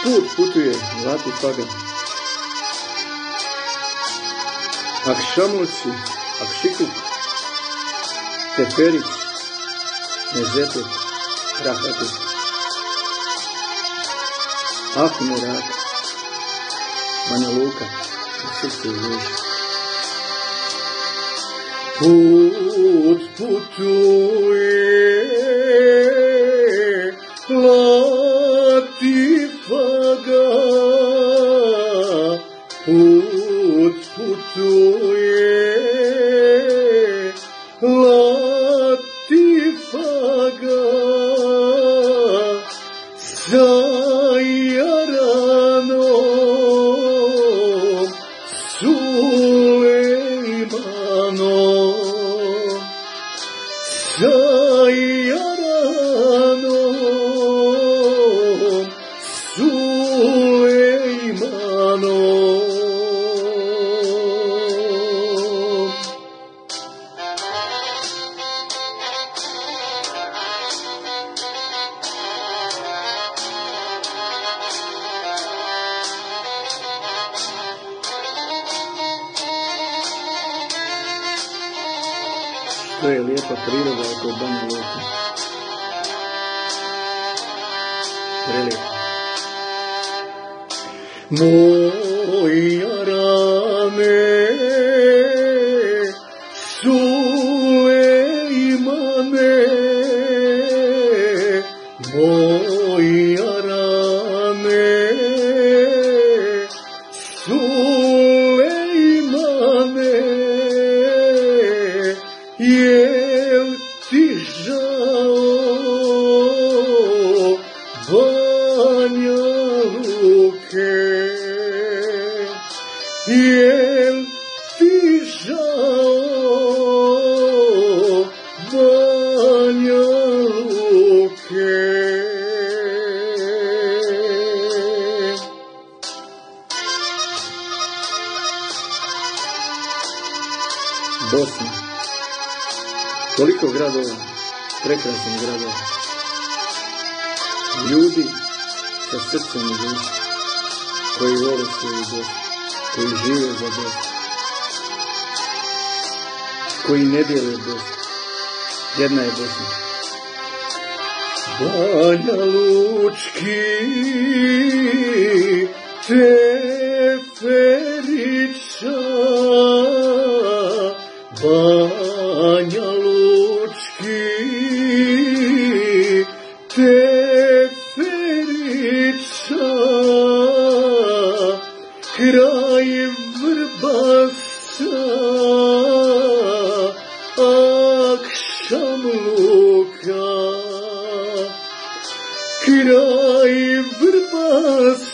put putuje Zlati Fagan. Akşamlısı, Akşikuk, Teferić, Nezepet, Rahatet, Merak, Banja Luka, srce Jež. Put putuje Zlati Fagan, put putuje Zlati Fagan, sa Jaranom Sulejmanom, sa Jaranom Sulejmanom. To je lijepa priroda oko Banja Luke. Prelijepo. Moj Jarane, Sulejmane, moj Jarane, Sulejmane, jel ti žao Banja Luke? Jel ti žao Banja Luke? Bosna. Koliko gradova, prekrasnih gradova, ljudi sa srcem u duši, koji vole svoju Bosnu, koji žive za Bosnu, koji ne dijele Bosnu. Jedna je Bosna. Banja Lučki, Teferića, Banja Lučki, Teferića, kraj Vrbasa, Akşamluka, kraj Vrbasa,